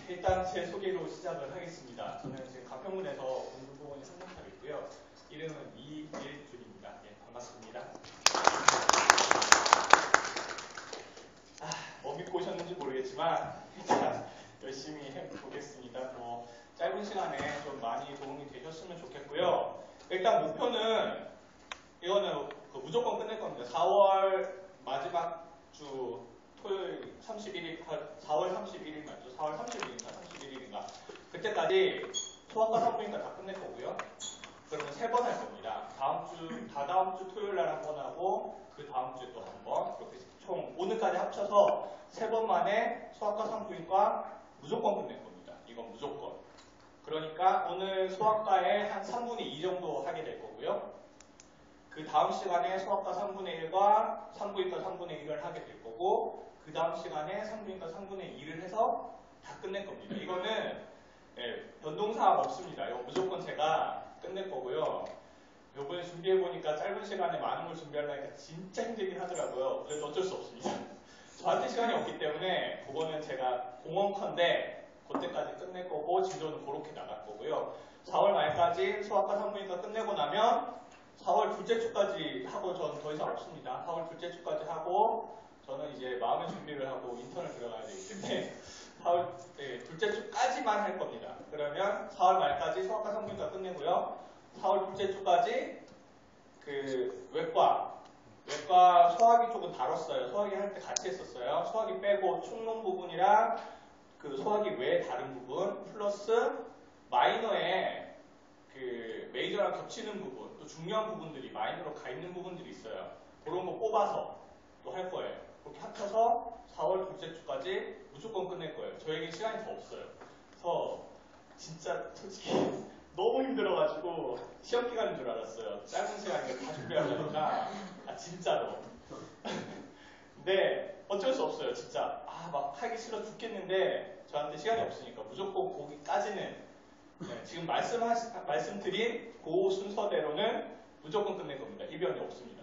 일단 제 소개로 시작을 하겠습니다. 저는 지금 가평군에서 공군보건이 3년차로 있고요. 이름은 이일준입니다. 예, 반갑습니다. 뭐 믿고 오셨는지 모르겠지만 일단 열심히 해보겠습니다. 뭐 짧은 시간에 좀 많이 도움이 되셨으면 좋겠고요. 일단 목표는 이거는 무조건 끝낼 겁니다. 4월 마지막 주 토요일 31일, 4월 31일 맞죠? 4월 31일인가? 그때까지 소아과 산부인과 다 끝낼 거고요. 그러면 3번 할 겁니다. 다다음 주 토요일 날 한 번 하고 그 다음 주에 또 한 번. 그렇게 총 오늘까지 합쳐서 3번 만에 소아과 산부인과 무조건 끝낼 겁니다. 이건 무조건. 그러니까 오늘 소아과에 한 3분의 2 정도 하게 될 거고요. 그 다음 시간에 소아과 3분의 1과 산부인과 3분의 1을 하게 될 거고 그 다음 시간에 산부인과 3분의 2를 해서 다 끝낼 겁니다. 이거는 변동사항 없습니다. 이거 무조건 제가 끝낼 거고요. 요번에 준비해보니까 짧은 시간에 많은 걸 준비하려니까 진짜 힘들긴 하더라고요. 그래도 어쩔 수 없습니다. 저한테 시간이 없기 때문에 그거는 제가 공원컨대 그때까지 끝낼 거고 진도는 그렇게 나갈 거고요. 4월 말까지 소아과 산부인과 끝내고 나면 4월 둘째 주까지 하고 저는 더 이상 없습니다. 4월 둘째 주까지 하고 저는 이제 마음의 준비를 하고 인턴을 들어가야 되기 때문에 4월 둘째 주까지만 할 겁니다. 그러면 4월 말까지 소아과 산부인과 끝내고요. 4월 둘째 주까지 그 외과 소화기 쪽은 다뤘어요. 소화기 할 때 같이 했었어요. 소화기 빼고 총론 부분이랑 그 소화기 외에 다른 부분 플러스 마이너에 그 메이저랑 겹치는 부분 또 중요한 부분들이 마이너로 가 있는 부분들이 있어요. 그런 거 뽑아서 또 할 거예요. 그렇게 합쳐서 4월 둘째 주까지 무조건 끝낼 거예요. 저에게 시간이 더 없어요. 그래서 진짜 솔직히 너무 힘들어가지고 시험 기간인 줄 알았어요. 짧은 시간에 다 준비하려니까 진짜로. 근데 어쩔 수 없어요. 진짜 막 하기 싫어 죽겠는데 저한테 시간이 없으니까 무조건 거기까지는 지금 말씀드린 그 순서대로는 무조건 끝낼 겁니다. 이변이 없습니다.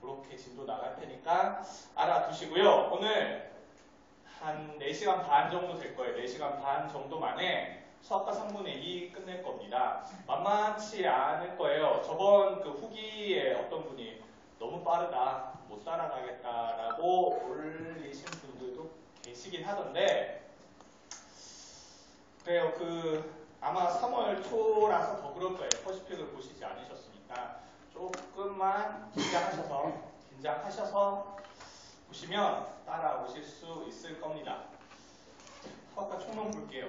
그렇게 진도 나갈 테니까 알아두시고요. 오늘 한 4시간 반 정도 될 거예요. 4시간 반 정도 만에 수학과 3분의 2 끝낼 겁니다. 만만치 않을 거예요. 저번 그 후기에 어떤 분이 너무 빠르다, 못 따라가겠다라고 올리신 분들도 계시긴 하던데 그래요. 아마 3월 초라서 더 그럴 거예요. 퍼시픽을 보시지 않으셨으니까 조금만 긴장하셔서 보시면 따라오실 수 있을 겁니다. 수학과 총론 볼게요.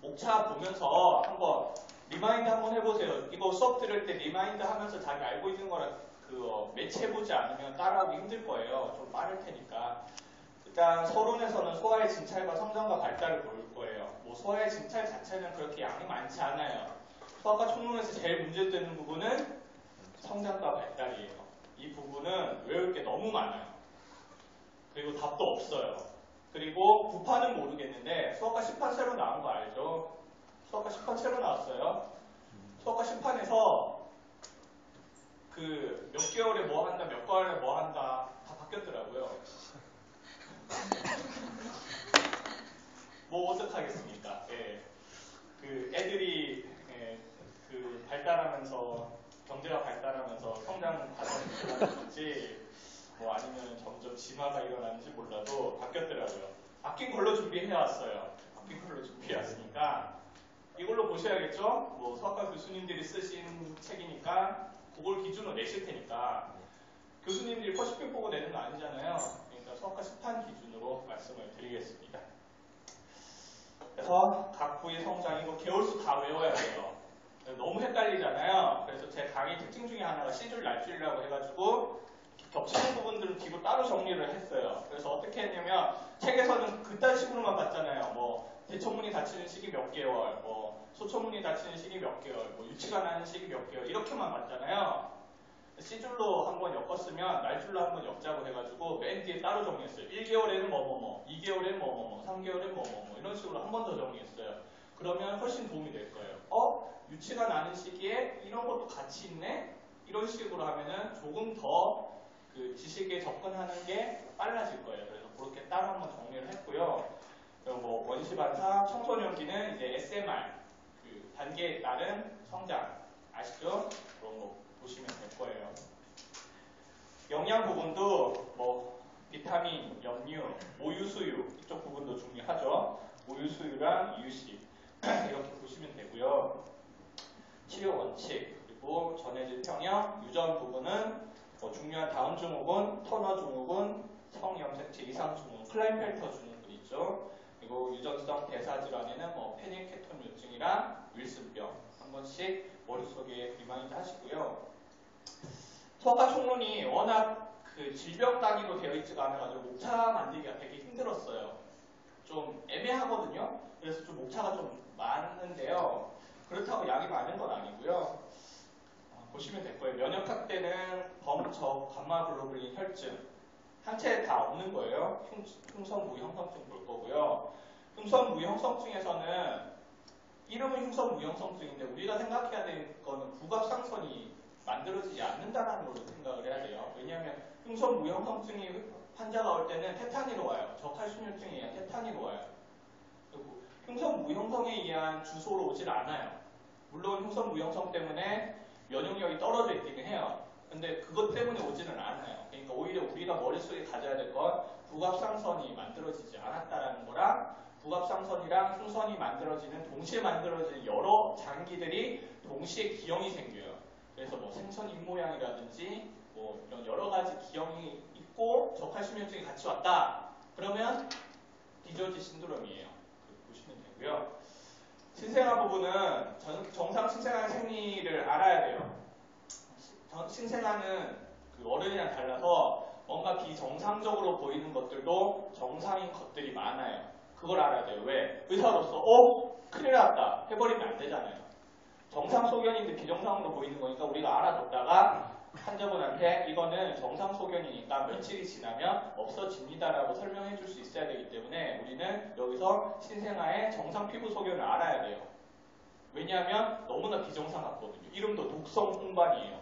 목차 보면서 한번 리마인드 한번 해보세요. 이거 수업 들을 때 리마인드 하면서 자기 알고 있는 거라 매치해보지 않으면 따라하기 힘들 거예요. 좀 빠를 테니까. 일단 서론에서는 소아의 진찰과 성장과 발달을 볼 거예요. 뭐 소아의 진찰 자체는 그렇게 양이 많지 않아요. 수학과 총론에서 제일 문제되는 부분은 성장과 발달이에요. 이 부분은 외울 게 너무 많아요. 그리고 답도 없어요. 그리고 부판은 모르겠는데 수학과 시판 새로 나온 거 알죠? 수학과 시판 새로 나왔어요. 수학과 시판에서 그 몇 개월에 뭐 한다, 몇 개월에 뭐 한다 다 바뀌었더라고요. 뭐 어떡하겠습니까? 그 애들이 그 발달하면서 경제가 발달하면서 성장 과정이 일어나는지 뭐 아니면 점점 진화가 일어나는지 몰라도 바뀌었더라고요. 바뀐 걸로 준비해왔어요. 바뀐 걸로 준비해왔으니까 이걸로 보셔야겠죠? 뭐 수학과 교수님들이 쓰신 책이니까 그걸 기준으로 내실 테니까 교수님들이 퍼시픽 보고 내는 거 아니잖아요. 그러니까 수학과 시판 기준으로 말씀을 드리겠습니다. 그래서 각 부의 성장 이거 개월수 다 외워야 돼요. 너무 헷갈리잖아요. 그래서 제 강의 특징 중에 하나가 C줄 날줄이라고 해가지고 겹치는 부분들은 뒤로 따로 정리를 했어요. 그래서 어떻게 했냐면 책에서는 그딴 식으로만 봤잖아요. 뭐 대천문이 닫히는 시기 몇 개월, 뭐 소천문이 닫히는 시기 몇 개월, 뭐 유치가 나는 시기 몇 개월 이렇게만 봤잖아요. C줄로 한번 엮었으면 날줄로 한번 엮자고 해가지고 맨 뒤에 따로 정리했어요. 1개월에는 뭐뭐뭐, 2개월에는 뭐뭐뭐, 3개월에는 뭐뭐뭐 이런 식으로 한 번 더 정리했어요. 그러면 훨씬 도움이 될 거예요. 유치가 나는 시기에 이런 것도 같이 있네? 이런 식으로 하면은 조금 더 그 지식에 접근하는 게 빨라질 거예요. 그래서 그렇게 따로 한번 정리를 했고요. 뭐 반사, 청소년기는 이제 SMR, 그 단계에 따른 성장. 아시죠? 그런 거 보시면 될 거예요. 영양 부분도 뭐 비타민, 염류, 모유수유 이쪽 부분도 중요하죠. 모유수유랑 이유식 이렇게 보시면 되고요. 치료 원칙 그리고 전해질 평형, 유전 부분은 뭐 중요한 다음 증후군, 터너 증후군, 성염색체 이상 증후군, 클라인펠터 증후군 있죠. 그리고 유전성 대사질환에는 뭐 페닐케톤류증이랑 윌슨병 한 번씩 머릿속에 리마인드 하시고요. 소아과 총론이 워낙 그 질병 단위로 되어 있지가 않아가지고 목차 만들기가 되게 힘들었어요. 좀 애매하거든요. 그래서 좀 목차가 좀 많은데요. 그렇다고 약이 많은 건 아니고요. 보시면 될 거예요. 면역학 때는 범, 적, 감마글로불린 혈증 한체에 다 없는 거예요. 흉선무형성증 볼 거고요. 흉선무형성증에서는 이름은 흉선무형성증인데 우리가 생각해야 될 거는 구갑상선이 만들어지지 않는다는 걸로 생각을 해야 돼요. 왜냐하면 흉선무형성증이 환자가 올 때는 테타니로 와요. 저칼슘혈증에 의한 테타니로 와요. 그리고 흉선무형성에 의한 주소로 오질 않아요. 물론 흉선무형성 때문에 면역력이 떨어져 있기는 해요. 근데 그것 때문에 오지는 않아요. 그러니까 오히려 우리가 머릿속에 가져야 될 건 구갑상선이 만들어지지 않았다는 거랑 구갑상선이랑 흉선이 만들어지는 동시에 만들어지는 여러 장기들이 동시에 기형이 생겨요. 그래서 뭐 생선 입모양이라든지 뭐 이런 여러 가지 기형이 있고 저칼슘혈증이 같이 왔다. 그러면 디저지 신드롬이에요. 보시면 되고요. 신생아 부분은 정상 신생아의 생리를 알아야 돼요. 신생아는 그 어른이랑 달라서 뭔가 비정상적으로 보이는 것들도 정상인 것들이 많아요. 그걸 알아야 돼요. 왜? 의사로서 큰일 났다 해버리면 안 되잖아요. 정상 소견인데 비정상으로 보이는 거니까 우리가 알아뒀다가 환자분한테 이거는 정상 소견이니까 며칠이 지나면 없어집니다라고 설명해 줄 수 있어야 되기 때문에 우리는 여기서 신생아의 정상 피부 소견을 알아야 돼요. 왜냐하면 너무나 비정상 같거든요. 이름도 독성 홍반이에요.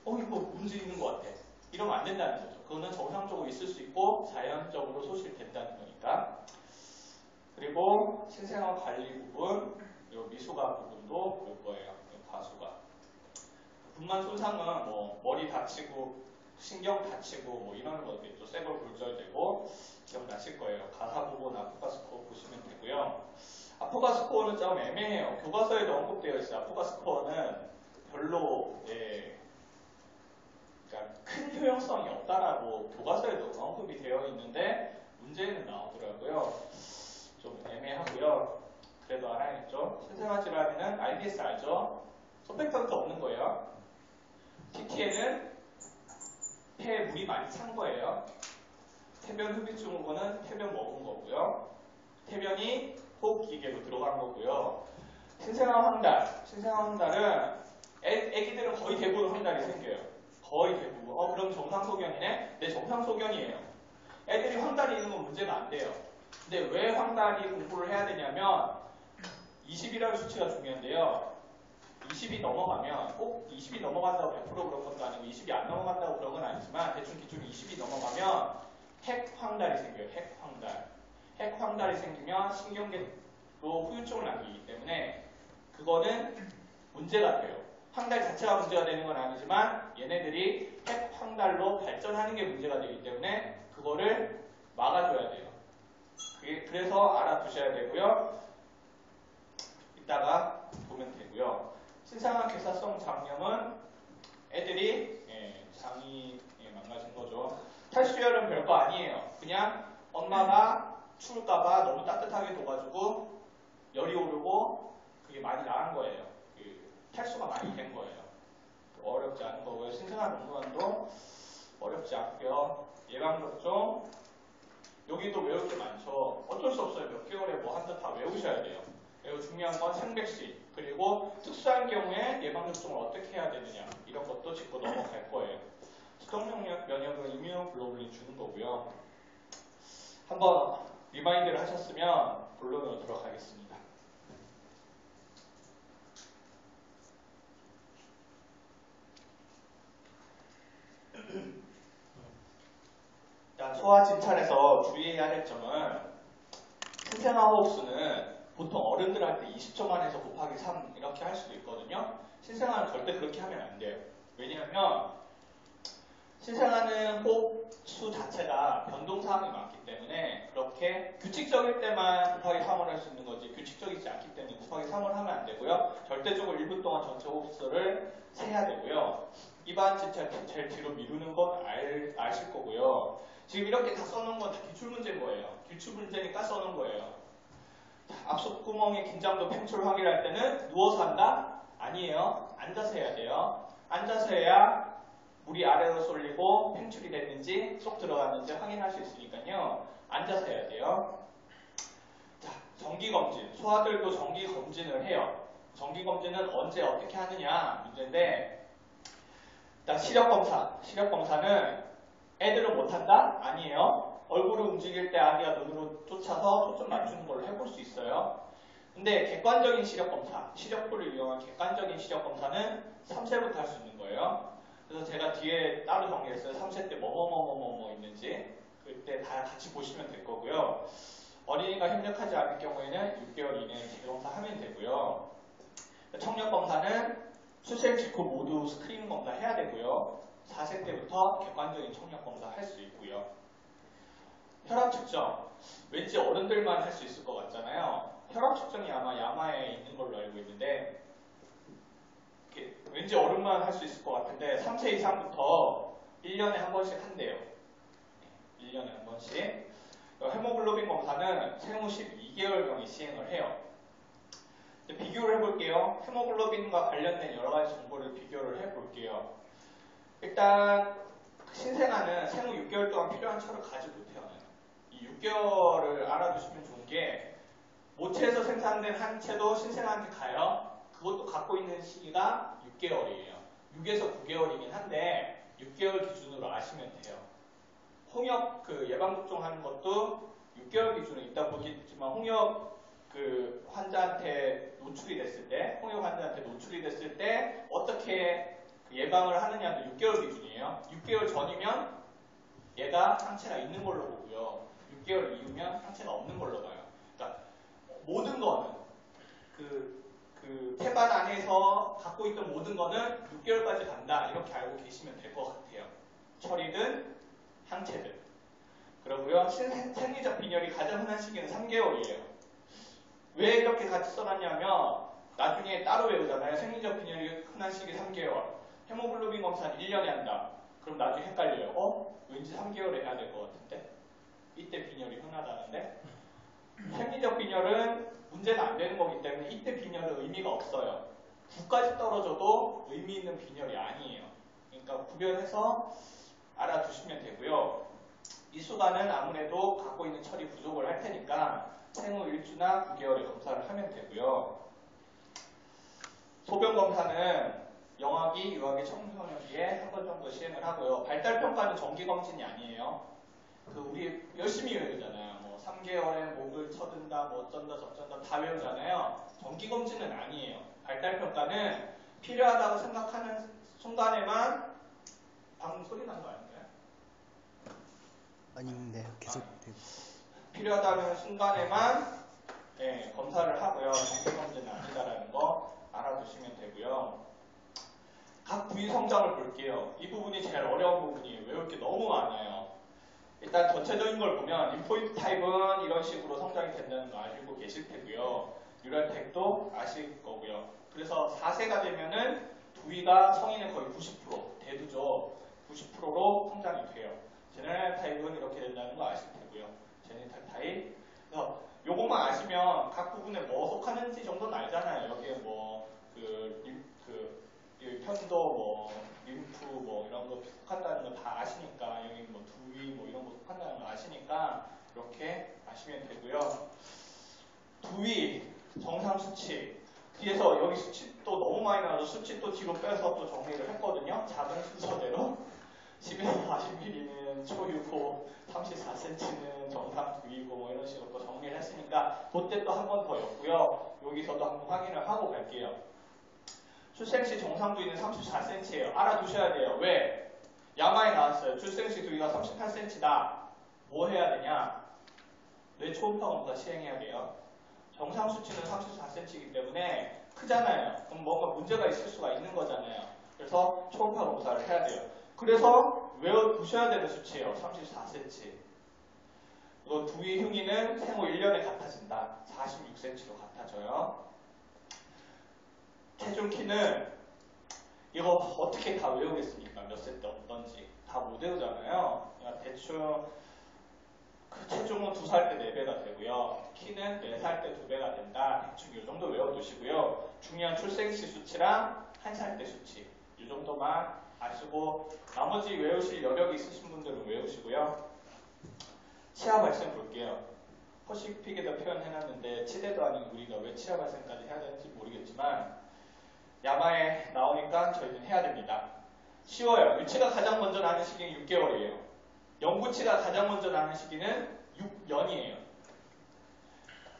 이거 문제 있는 것 같아. 이러면 안 된다는 거죠. 그거는 정상적으로 있을 수 있고 자연적으로 소실된다는 거니까. 그리고 신생아 관리 부분, 그리고 미수가 부분도 볼 거예요. 가수가. 분만 손상은 뭐 머리 다치고 신경 다치고 뭐 이런 거겠죠. 쇠골 골절되고 기억나실 거예요. 가사 부분 아프가 스코어 보시면 되고요. 아프가 스코어는 좀 애매해요. 교과서에도 언급되어 있어요. 아프가 스코어는 별로 그러니까 큰 효용성이 없다라고 교과서에도 언급이 되어 있는데 문제는 나오더라고요. 좀 애매하고요. 그래도 알아야겠죠. 신생아 질환에는 IBS 알죠? 서펙턴트 없는 거예요. TT에는 폐에 물이 많이 찬 거예요. 태변 흡입 증후군은 태변 먹은 거고요. 태변이 호흡기계로 들어간 거고요. 신생아 황달은 애기들은 거의 대부분 황달이 생겨요. 거의 대부분. 그럼 정상소견이네? 네, 정상소견이에요. 애들이 황달이 있는 건 문제가 안 돼요. 근데 왜 황달이 공부를 해야 되냐면 20이라는 수치가 중요한데요. 20이 넘어가면 꼭 20이 넘어간다고 100% 그런 것도 아니고 20이 안 넘어간다고 그런 건 아니지만 대충 기준이 20이 넘어가면 핵황달이 생겨요. 핵황달이 생기면 신경계로 후유증을 남기기 때문에 그거는 문제가 돼요. 황달 자체가 문제가 되는 건 아니지만 얘네들이 핵황달로 발전하는 게 문제가 되기 때문에 그거를 막아줘야 돼요. 그래서 알아두셔야 되고요. 이따가 보면 되고요. 신생아 괴사성 장염은 애들이 장이 망가진 거죠. 탈수열은 별거 아니에요. 그냥 엄마가 추울까봐 너무 따뜻하게 둬가지고 열이 오르고 그게 많이 나은 거예요. 탈수가 많이 된 거예요. 어렵지 않은 거고요. 신생아 동물원도 어렵지 않고요. 예방접종 여기도 외울 게 많죠. 어쩔 수 없어요. 몇 개월에 뭐 한다 다 외우셔야 돼요. 그리고 중요한 건 생백신 그리고 특수한 경우에 예방접종을 어떻게 해야 되느냐 이런 것도 짚고 넘어갈 거예요. 수동력 면역은 이뮤노글로불린 주는 거고요. 한번 리마인드를 하셨으면 본론으로 들어가겠습니다. 소아 진찰에서 주의해야 할 점은 신생아 호흡수는 보통 어른들 할 때 20초만 해서 곱하기 3 이렇게 할 수도 있거든요. 신생아는 절대 그렇게 하면 안 돼요. 왜냐하면 신생아는 호흡수 자체가 변동사항이 많기 때문에 그렇게 규칙적일 때만 곱하기 3을 할 수 있는 거지 규칙적이지 않기 때문에 곱하기 3을 하면 안 되고요. 절대적으로 1분 동안 전체 호흡수를 세야 되고요. 입안 제일 뒤로 미루는 건 아실 거고요. 지금 이렇게 다 써놓은 건 다 기출문제인 거예요. 기출문제니까 써놓은 거예요. 앞속구멍의 긴장도 팽출 확인할 때는 누워서 한다? 아니에요. 앉아서 해야 돼요. 앉아서 해야 물이 아래로 쏠리고 팽출이 됐는지 쏙 들어갔는지 확인할 수 있으니까요. 앉아서 해야 돼요. 자, 정기검진. 소아들도 정기검진을 해요. 정기검진은 언제 어떻게 하느냐 문제인데 일단 시력검사. 시력검사는 애들은 못한다? 아니에요. 얼굴을 움직일 때 아기가 눈으로 쫓아서 초점 맞추는 걸로 해볼 수 있어요. 근데 객관적인 시력검사, 시력표를 이용한 객관적인 시력검사는 3세부터 할 수 있는 거예요. 그래서 제가 뒤에 따로 정리했어요. 3세 때 뭐뭐뭐뭐뭐 있는지 그때 다 같이 보시면 될 거고요. 어린이가 협력하지 않을 경우에는 6개월 이내에 재검사 하면 되고요. 청력검사는 출생 직후 모두 스크린 검사 해야 되고요. 4세 때부터 객관적인 청력검사 할 수 있고요. 혈압 측정. 왠지 어른들만 할 수 있을 것 같잖아요. 혈압 측정이 아마 야마에 있는 걸로 알고 있는데 왠지 어른만 할 수 있을 것 같은데 3세 이상부터 1년에 한 번씩 한대요. 1년에 한 번씩. 헤모글로빈 검사는 생후 12개월경에 시행을 해요. 비교를 해볼게요. 헤모글로빈과 관련된 여러 가지 정보를 비교를 해볼게요. 일단 신생아는 생후 6개월 동안 필요한 철을 가지고 태어나요. 이 6개월을 알아두시면 좋은 게 모체에서 생산된 한 채도 신생아한테 가요. 그것도 갖고 있는 시기가 6개월이에요. 6에서 9개월이긴 한데 6개월 기준으로 아시면 돼요. 홍역 예방접종 하는 것도 6개월 기준에 있다 보겠지만 홍역 환자한테 노출이 됐을 때, 홍역 환자한테 노출이 됐을 때 어떻게 예방을 하느냐도 6개월 기준이에요. 6개월 전이면 얘가 상체가 있는 걸로 보고요. 6개월 이후면 상체가 없는 걸로 봐요. 그러니까 모든 거는 태반 안에서 갖고 있던 모든 거는 6개월까지 간다. 이렇게 알고 계시면 될 것 같아요. 철이든 항체든. 그러고요. 생리적 빈혈이 가장 흔한 시기는 3개월이에요. 왜 이렇게 같이 써놨냐면 나중에 따로 외우잖아요. 생리적 빈혈이 흔한 시기 3개월. 헤모글로빈 검사는 1년에 한다. 그럼 나중에 헷갈려요. 왠지 3개월에 해야 될 것 같은데? 이때 빈혈이 흔하다는데? 생리적 빈혈은 문제가 안 되는 거기 때문에 이때 빈혈은 의미가 없어요. 9까지 떨어져도 의미 있는 빈혈이 아니에요. 그러니까 구별해서 알아두시면 되고요. 이 수간은 아무래도 갖고 있는 철이 부족을 할 테니까 생후 1주나 9개월에 검사를 하면 되고요. 소변 검사는 영아기, 유아기, 청소년기에 한 번 정도 시행을 하고요. 발달평가는 정기검진이 아니에요. 우리 열심히 외우잖아요. 뭐 3개월에 목을 쳐든다, 뭐 어쩐다 저쩐다 다 외우잖아요. 정기검진은 아니에요. 발달평가는 필요하다고 생각하는 순간에만 방금 소리 난 거 아닌가요? 아닌데 계속 필요하다는 순간에만 검사를 하고요. 정기검진은 아니다라는 거 알아두시면 되고요. 각 부위 성장을 볼게요. 이 부분이 제일 어려운 부분이에요. 외울 게 너무 많아요. 일단 전체적인 걸 보면 림포이드 타입은 이런 식으로 성장이 된다는 거 알고 계실 테고요. 뉴럴텍도 아실 거고요. 그래서 4세가 되면은 부위가 성인의 거의 90%, 대두죠. 90%로 성장이 돼요. 제네랄 타입은 이렇게 된다는 거 아실 테고요. 제네탈 타입. 그래서 요것만 아시면 각 부분에 뭐 속하는지 정도는 알잖아요. 여기에 뭐 편도 뭐 림프 뭐 이런 거 속한다는 거 다 아시니까 여기 뭐 두위 뭐 이런 거 속한다는 거 아시니까 이렇게 아시면 되고요. 두위 정상 수치 뒤에서 여기 수치 또 너무 많이 나와서 수치 또 뒤로 빼서 또 정리를 했거든요. 작은 순서대로 10에서 40mm는 초유고 34cm는 정상 두위고 뭐 이런 식으로 또 정리를 했으니까 그때 또 한 번 더 였고요. 여기서도 한번 확인을 하고 갈게요. 출생시 정상 두위는 34cm예요. 알아두셔야 돼요. 왜? 야마에 나왔어요. 출생시 두위가 38cm다. 뭐 해야 되냐? 왜 초음파 검사 시행해야 돼요? 정상 수치는 34cm이기 때문에 크잖아요. 그럼 뭔가 문제가 있을 수가 있는 거잖아요. 그래서 초음파 검사를 해야 돼요. 그래서 외워두셔야 되는 수치예요. 34cm. 그리고 두의 흉위는 생후 1년에 같아진다. 46cm로 같아져요. 체중 키는 이거 어떻게 다 외우겠습니까? 몇 세 때 어떤지. 다 못 외우잖아요. 그러니까 대충 그 체중은 2살 때 4배가 되고요. 키는 4살 때 2배가 된다. 대충 이 정도 외워두시고요. 중요한 출생시 수치랑 1살 때 수치. 이 정도만 아시고 나머지 외우실 여력이 있으신 분들은 외우시고요. 치아 발생 볼게요. 허식픽에다 표현해놨는데 치대도 아닌 우리가 왜 치아 발생까지 해야 되는지 모르겠지만 야마에 나오니까 저희는 해야 됩니다. 쉬워요. 유치가 가장 먼저 나는 시기는 6개월이에요. 영구치가 가장 먼저 나는 시기는 6년이에요.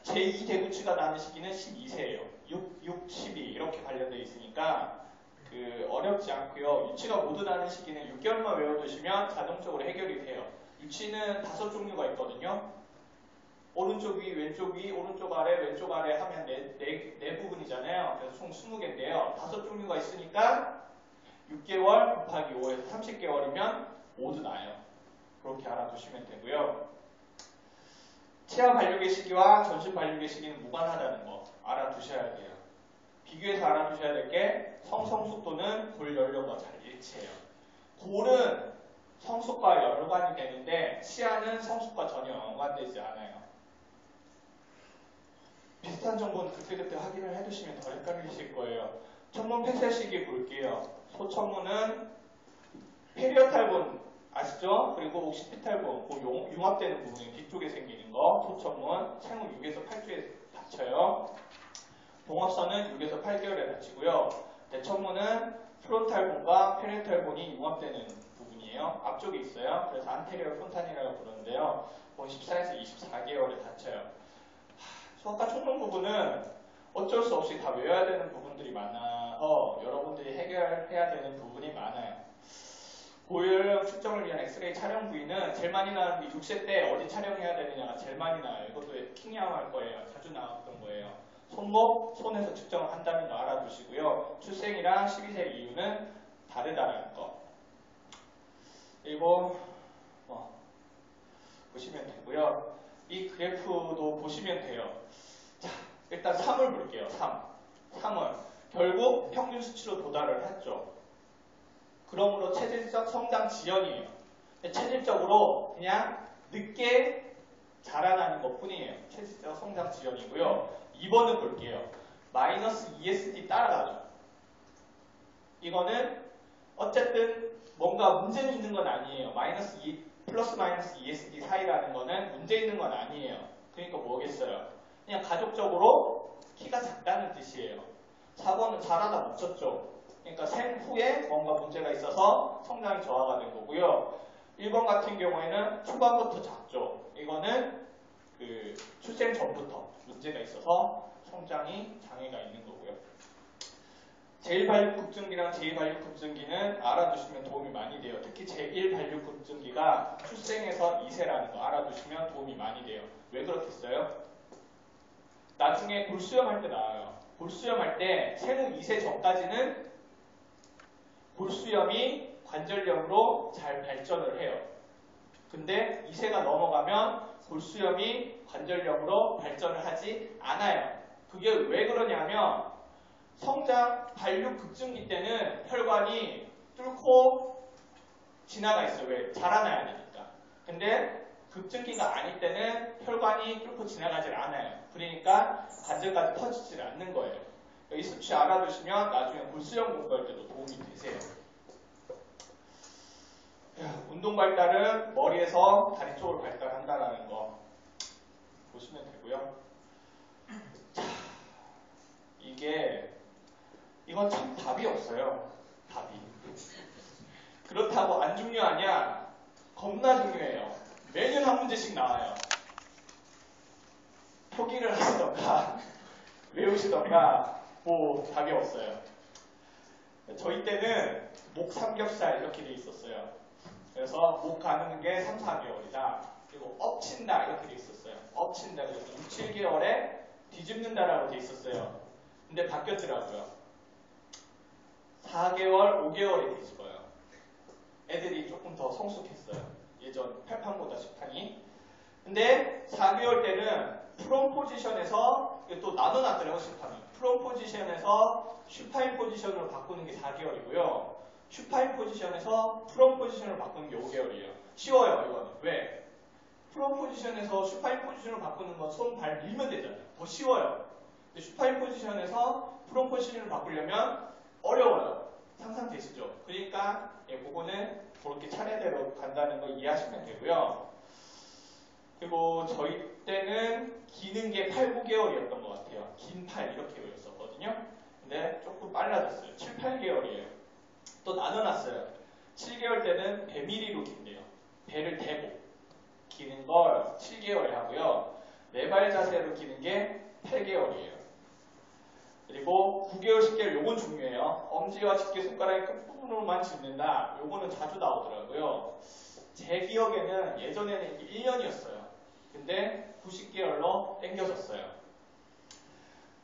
제2대구치가 나는 시기는 12세예요. 6, 12 이렇게 관련되어 있으니까 어렵지 않고요. 유치가 모두 나는 시기는 6개월만 외워두시면 자동적으로 해결이 돼요. 유치는 5종류가 있거든요. 오른쪽 위, 왼쪽 위, 오른쪽 아래, 왼쪽 아래 하면 네 부분이잖아요. 그래서 총 20개인데요. 5종류가 있으니까 6개월 곱하기 5에서 30개월이면 모두 나요. 그렇게 알아두시면 되고요. 치아 발육의 시기와 전신 발육의 시기는 무관하다는 거 알아두셔야 돼요. 비교해서 알아두셔야 될 게 성숙도는 골 연령과 잘 일치해요. 골은 성숙과 연관이 되는데 치아는 성숙과 전혀 연관되지 않아요. 비슷한 정보는 그때그때 확인을 해두시면 덜 헷갈리실 거예요. 천문 폐쇄 시기 볼게요. 소천문은 페리오탈본 아시죠? 그리고 옥시피탈본, 그 융합되는 부분이 뒤쪽에 생기는 거, 소천문, 생후 6에서 8주에 닫혀요. 동합선은 6에서 8개월에 닫히고요. 대천문은 프론탈본과 페리오탈본이 융합되는 부분이에요. 앞쪽에 있어요. 그래서 안테리어 폰탄이라고 부르는데요. 14에서 24개월에 닫혀요. 수학과 총론 부분은 어쩔 수 없이 다 외워야 되는 부분들이 많아서 여러분들이 해결해야 되는 부분이 많아요. 고혈압 측정을 위한 엑스레이 촬영 부위는 제일 많이 나오는 게 6세 때 어디 촬영해야 되느냐가 제일 많이 나와요. 이것도 킹야오 할 거예요. 자주 나왔던 거예요. 손목, 손에서 측정을 한다는 거 알아두시고요. 출생이랑 12세 이유는 다르다는 거. 그리고 보시면 되고요. 이 그래프도 보시면 돼요. 자, 일단 3을 볼게요. 3은 결국 평균 수치로 도달을 했죠. 그러므로 체질적 성장 지연이에요. 체질적으로 그냥 늦게 자라나는 것 뿐이에요. 체질적 성장 지연이고요. 2번은 볼게요. 마이너스 ESD 따라가죠. 이거는 어쨌든 뭔가 문제는 있는 건 아니에요. 플러스 마이너스 ESD 사이라는 거는 문제 있는 건 아니에요. 그러니까 뭐겠어요? 그냥 가족적으로 키가 작다는 뜻이에요. 4번은 자라다 멈췄죠. 그러니까 생후에 뭔가 문제가 있어서 성장이 저하가 된 거고요. 1번 같은 경우에는 초반부터 작죠. 이거는 출생 전부터 문제가 있어서 성장이 장애가 있는 거고요. 제1발육급증기랑 제2발육급증기는 알아두시면 도움이 많이 돼요. 특히 제1발육급증기가 출생에서 2세라는 거 알아두시면 도움이 많이 돼요. 왜 그렇겠어요? 나중에 골수염할 때 나와요. 골수염할 때 생후 2세 전까지는 골수염이 관절염으로 잘 발전을 해요. 근데 2세가 넘어가면 골수염이 관절염으로 발전을 하지 않아요. 그게 왜 그러냐면 성장, 발육 급증기 때는 혈관이 뚫고 지나가 있어요. 왜? 자라나야 되니까. 근데 급증기가 아닐 때는 혈관이 뚫고 지나가질 않아요. 그러니까 관절까지 퍼지질 않는 거예요. 이 수치 알아두시면 나중에 골수염 공부할 때도 도움이 되세요. 운동 발달은 머리에서 다리 쪽으로 발달한다는 거 보시면 되고요. 자, 이건 참 답이 없어요. 답이. 그렇다고 안 중요하냐? 겁나 중요해요. 매년 한 문제씩 나와요. 포기를 하시던가 외우시던가 답이 없어요. 저희 때는 목 삼겹살 이렇게 돼 있었어요. 그래서 목 가는 게 3, 4개월이다. 그리고 엎친다 이렇게 돼 있었어요. 엎친다. 그래서 6, 7개월에 뒤집는다라고 돼 있었어요. 근데 바뀌었더라고요. 4개월, 5개월에 뒤집어요. 애들이 조금 더 성숙했어요. 예전 8판보다 10판이. 근데 4개월 때는 프롬 포지션에서 또 나눠놨더라고요. 10판은. 프롬 포지션에서 슈파인 포지션으로 바꾸는 게 4개월이고요. 슈파인 포지션에서 프롬 포지션으로 바꾸는 게 5개월이에요. 쉬워요, 이거는. 왜? 프롬 포지션에서 슈파인 포지션으로 바꾸는 건 손, 발 밀면 되잖아요. 더 쉬워요. 근데 슈파인 포지션에서 프롬 포지션으로 바꾸려면 어려워요. 상상되시죠? 그러니까 그거는 그렇게 차례대로 간다는 거 이해하시면 되고요. 그리고 저희 때는 기는 게 8, 9개월이었던 것 같아요. 긴 팔 이렇게 외웠었거든요. 근데 조금 빨라졌어요. 7, 8개월이에요. 또 나눠놨어요. 7개월 때는 배밀이로 긴대요. 배를 대고 기는 걸 7개월에 하고요. 네발 자세로 기는 게 8개월이에요. 그리고 9개월, 10개월 요건 중요해요. 엄지와 집게손가락의 끝부분으로만 짚는다. 요거는 자주 나오더라고요. 제 기억에는 예전에는 이게 1년이었어요. 근데 90개월로 땡겨졌어요.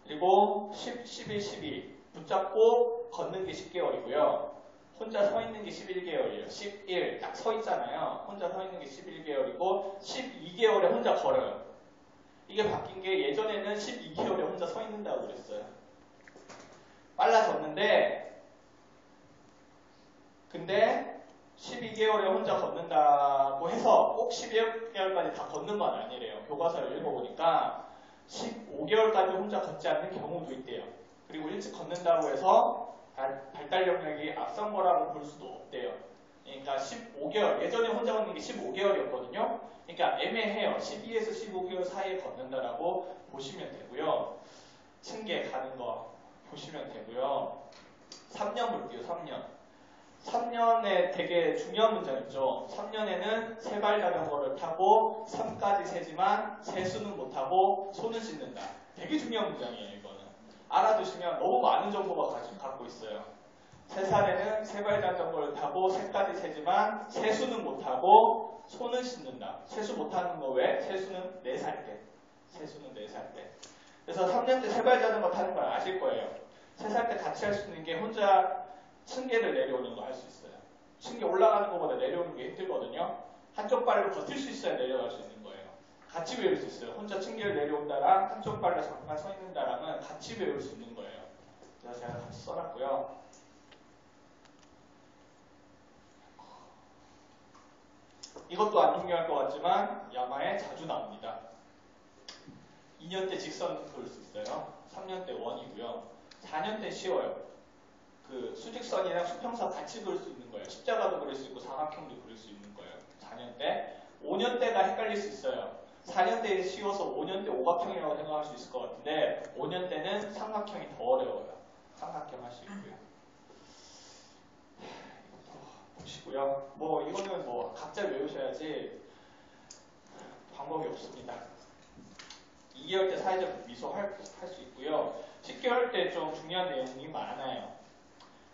그리고 10, 11, 12 붙잡고 걷는 게 10개월이고요. 혼자 서 있는 게 11개월이에요. 11 딱 서 있잖아요. 혼자 서 있는 게 11개월이고 12개월에 혼자 걸어요. 이게 바뀐 게 예전에는 12개월에 혼자 서 있는다고 그랬어요. 빨라졌는데 근데 12개월에 혼자 걷는다고 해서 꼭 12개월까지 다 걷는 건 아니래요. 교과서를 읽어보니까 15개월까지 혼자 걷지 않는 경우도 있대요. 그리고 일찍 걷는다고 해서 발달 영역이 앞선 거라고 볼 수도 없대요. 그러니까 15개월, 예전에 혼자 걷는 게 15개월이었거든요. 그러니까 애매해요. 12에서 15개월 사이에 걷는다라고 보시면 되고요. 층계 가는 거 보시면 되고요. 3년 볼게요. 3년. 3년에 되게 중요한 문장 있죠. 3년에는 세발 자전거를 타고 3까지 세지만 세수는 못하고 손은 씻는다. 되게 중요한 문장이에요. 이거는. 알아두시면 너무 많은 정보가 갖고 있어요. 3살에는 세발 자전거를 타고 3까지 세지만 세수는 못하고 손은 씻는다. 세수 못하는 거 왜? 세수는 4살 때. 세수는 4살 때. 그래서 3년 때 세발 자전거 타는 걸 아실 거예요. 3살 때 같이 할 수 있는 게 혼자 층계를 내려오는 거 할 수 있어요. 층계 올라가는 것보다 내려오는 게 힘들거든요. 한쪽 발로 버틸 수 있어야 내려갈 수 있는 거예요. 같이 외울 수 있어요. 혼자 층계를 내려온다랑 한쪽 발로 잠깐 서 있는다랑은 같이 외울 수 있는 거예요. 그래서 제가 같이 써놨고요. 이것도 안 중요할 것 같지만 야마에 자주 나옵니다. 2년 때 직선 그을 수 있어요. 3년 때 원이고요. 4년 때 쉬워요. 그 수직선이랑 수평선 같이 그릴 수 있는 거예요. 십자가도 그릴 수 있고 삼각형도 그릴 수 있는 거예요. 4년 때. 5년 때가 헷갈릴 수 있어요. 4년 때 쉬워서 5년 때 오각형이라고 생각할 수 있을 것 같은데 5년 때는 삼각형이 더 어려워요. 삼각형 할 수 있고요. 이것도 보시고요. 뭐 이거는 뭐 각자 외우셔야지 방법이 없습니다. 2개월 때 사회적 미소 할 수 있고요. 10개월 때 좀 중요한 내용이 많아요.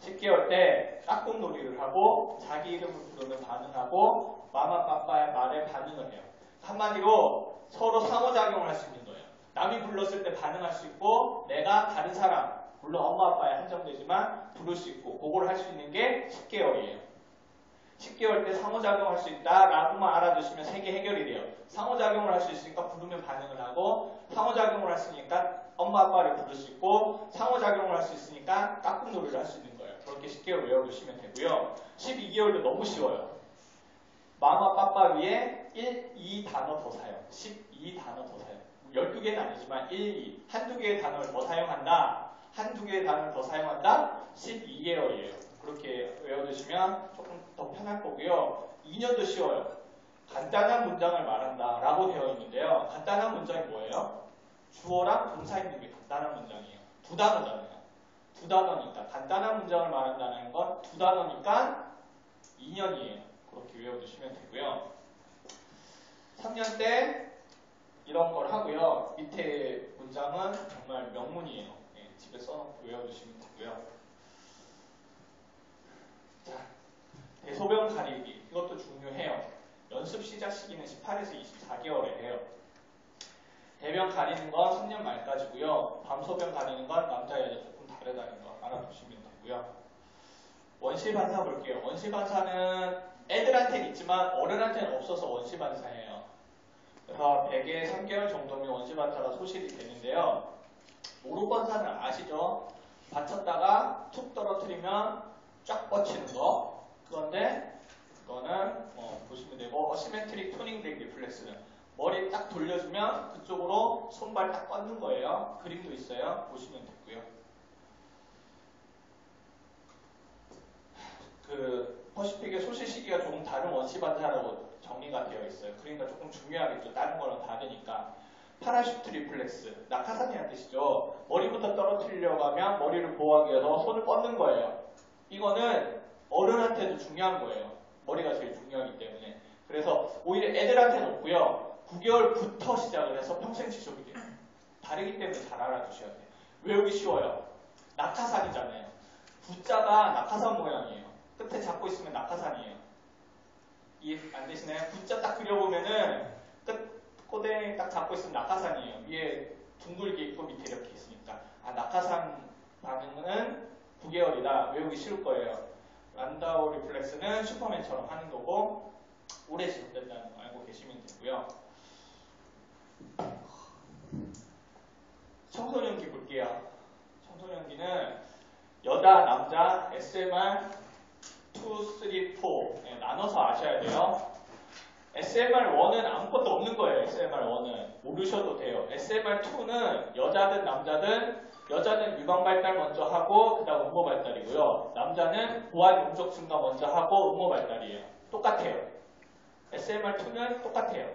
10개월 때 깍꿍놀이를 하고 자기 이름을 부르면 반응하고 마마 빠빠의 말에 반응을 해요. 한마디로 서로 상호작용을 할 수 있는 거예요. 남이 불렀을 때 반응할 수 있고 내가 다른 사람, 물론 엄마 아빠에 한정되지만 부를 수 있고 그걸 할 수 있는 게 10개월이에요. 10개월 때 상호작용을 할 수 있다라고만 알아두시면 3개 해결이 돼요. 상호작용을 할 수 있으니까 부르면 반응을 하고 상호작용을 할 수 있으니까 엄마 아빠를 부를 수 있고 상호작용을 할 수 있으니까 깍꿍놀이를 할 수 있는 거예요. 그렇게 10개월 외워두시면 되고요. 12개월도 너무 쉬워요. 마마 빠빠 위에 1, 2 단어 더 사용. 12 단어 더 사용. 12개는 아니지만 1, 2. 한두 개의 단어를 더 사용한다. 한두 개의 단어를 더 사용한다. 12개월이에요. 그렇게 외워두시면 조금 더 편할 거고요. 2년도 쉬워요. 간단한 문장을 말한다 라고 되어 있는데요. 간단한 문장이 뭐예요? 주어랑 동사 있는 게 간단한 문장이에요. 2단어잖아요. 2단어니까 간단한 문장을 말한다는 건 2단어니까 2년이에요. 그렇게 외워두시면 되고요. 3년 때 이런 걸 하고요. 밑에 문장은 정말 명문이에요. 네, 집에 써놓고 외워두시면 되고요. 자, 대소변 가리기. 이것도 중요해요. 연습 시작 시기는 18에서 24개월에 해요. 대변 가리는 건 3년 말까지고요. 밤소변 가리는 건 남자 여자 조금 다르다는 거 알아두시면 되고요. 원시 반사 볼게요. 원시 반사는 애들한테는 있지만 어른한테는 없어서 원시 반사예요. 그래서 100에 3개월 정도면 원시 반사가 소실이 되는데요. 모루 반사는 아시죠? 받쳤다가 툭 떨어뜨리면 쫙 뻗치는 거. 그런데 그거는 보시면 되고 어시메트릭 토닝 덱 리플렉스는 머리 딱 돌려주면 그쪽으로 손발 딱 뻗는 거예요. 그림도 있어요. 보시면 되고요. 그 퍼시픽의 소실 시기가 조금 다른 원시 반사라고 정리가 되어 있어요. 그러니까 조금 중요하겠죠. 다른 거랑 다르니까. 파라슈트 리플렉스, 낙하산이라는 뜻이죠. 머리부터 떨어뜨리려고 하면 머리를 보호하기 위해서 손을 뻗는 거예요. 이거는 어른한테도 중요한 거예요. 머리가 제일 중요하기 때문에. 그래서 오히려 애들한테는 없고요. 9개월부터 시작을 해서 평생 지속이 돼요. 다르기 때문에 잘 알아두셔야 돼요. 외우기 쉬워요. 낙하산이잖아요. 부자가 낙하산 모양이에요. 끝에 잡고 있으면 낙하산이에요. 이해 안 되시나요? 부자 딱 그려보면은 꼬대 딱 잡고 있으면 낙하산이에요. 위에 둥글게 있고 밑에 이렇게 있으니까. 아, 낙하산 반응은 9개월이다. 외우기 쉬울 거예요. 란다우 리플렉스는 슈퍼맨처럼 하는 거고 오래 지속된다는 거 알고 계시면 되고요. 청소년기 볼게요. 청소년기는 여자, 남자, SMR 2, 3, 4 나눠서 아셔야 돼요. SMR1은 아무것도 없는 거예요. SMR1은 모르셔도 돼요. SMR2는 여자든 남자든 여자는 유방 발달 먼저 하고 그 다음 음모 발달이고요. 남자는 보안 용적 증가 먼저 하고 음모 발달이에요. 똑같아요. SMR2는 똑같아요.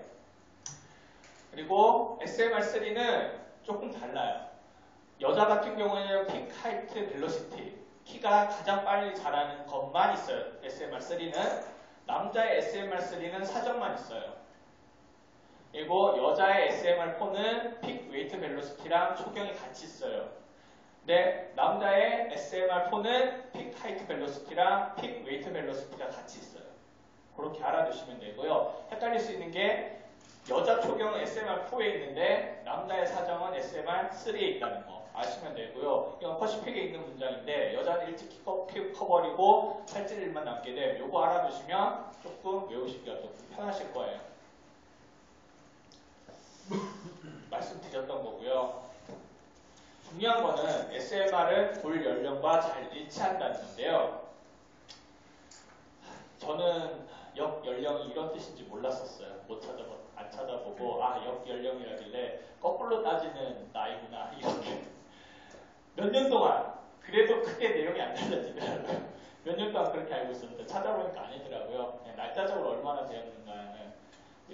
그리고 SMR3는 조금 달라요. 여자 같은 경우에는 픽 하이트 벨로시티 키가 가장 빨리 자라는 것만 있어요. SMR3는 남자의 SMR3는 사정만 있어요. 그리고 여자의 SMR4는 픽 웨이트 벨로시티랑 초경이 같이 있어요. 근데 남자의 SMR4는 픽 하이트 벨로시티랑 픽 웨이트 벨로시티가 같이 있어요. 그렇게 알아두시면 되고요. 헷갈릴 수 있는 게 여자 초경은 SMR4에 있는데 남자의 사정은 SMR3에 있다는 거 아시면 되고요. 이건 퍼시픽에 있는 문장인데 여자는 일찍 키 커버리고 살찔 일만 남게 돼. 요거 알아두시면 조금 외우시기가 좀 편하실 거예요. 말씀드렸던 거고요. 중요한 거는 SMR은 볼 연령과 잘 일치한다는 건데요. 저는 역 연령이 이런 뜻인지 몰랐었어요. 안 찾아보고 역 연령이라길래 거꾸로 따지는 나이구나 이렇게 몇 년 동안 그래도 크게 내용이 안 달라지더라고요. 몇 년 동안 그렇게 알고 있었는데 찾아보니까 아니더라고요. 날짜적으로 얼마나 되었는가는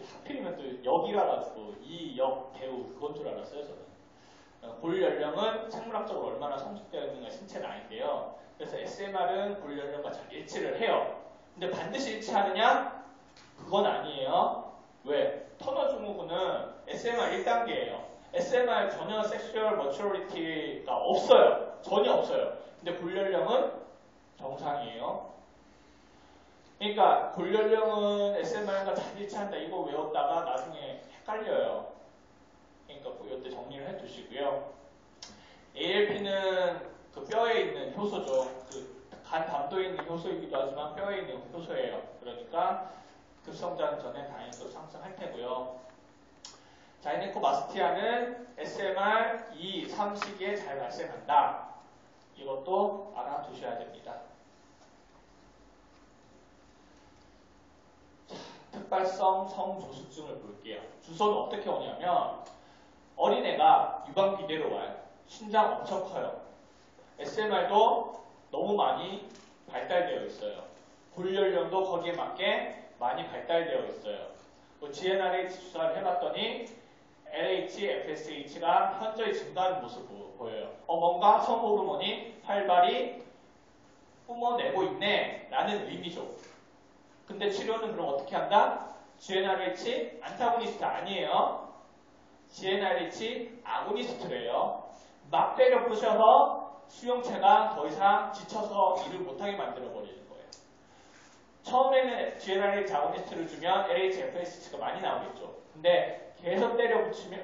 하필이면 또 역이라 가지고 이 역 배우 그건 줄 알았어요. 저는 볼 연령은 생물학적으로 얼마나 성숙되어 있는가 신체는 아닌데요. 그래서 SMR은 볼 연령과 잘 일치를 해요. 근데 반드시 일치하느냐? 그건 아니에요. 왜? 터너 증후군은 SMR 1단계예요. SMR 전혀 섹슈얼 머추어리티가 없어요. 전혀 없어요. 근데 골연령은 정상이에요. 그러니까 골연령은 SMR과 잘 일치한다. 이거 외웠다가 나중에 헷갈려요. 그러니까 뭐 이때 정리를 해두시고요. ALP는 그 뼈에 있는 효소죠. 그 간 담도에 있는 효소이기도 하지만 뼈에 있는 효소예요. 그러니까 급성장 전에 당연히 상승할 테고요. 자이네코마스티아는 SMR 2, 3 시기에 잘 발생한다. 이것도 알아두셔야 됩니다. 자, 특발성 성조숙증을 볼게요. 주소는 어떻게 오냐면 어린애가 유방 비대로 와요. 신장 엄청 커요. SMR도 너무 많이 발달되어 있어요. 골연령도 거기에 맞게 많이 발달되어 있어요. GnRH 주사를 해봤더니 LH, FSH가 현저히 증가하는 모습 보여요. 뭔가 성호르몬이 활발히 뿜어내고 있네 라는 의미죠. 근데 치료는 그럼 어떻게 한다? GnRH 안타고니스트 아니에요. GnRH 아고니스트래요. 막 때려 부셔서 수용체가 더 이상 지쳐서 일을 못하게 만들어버리는 거예요. 처음에는 GNRH 아고니스트를 주면 LHFSH가 많이 나오겠죠. 근데 계속 때려 붙이면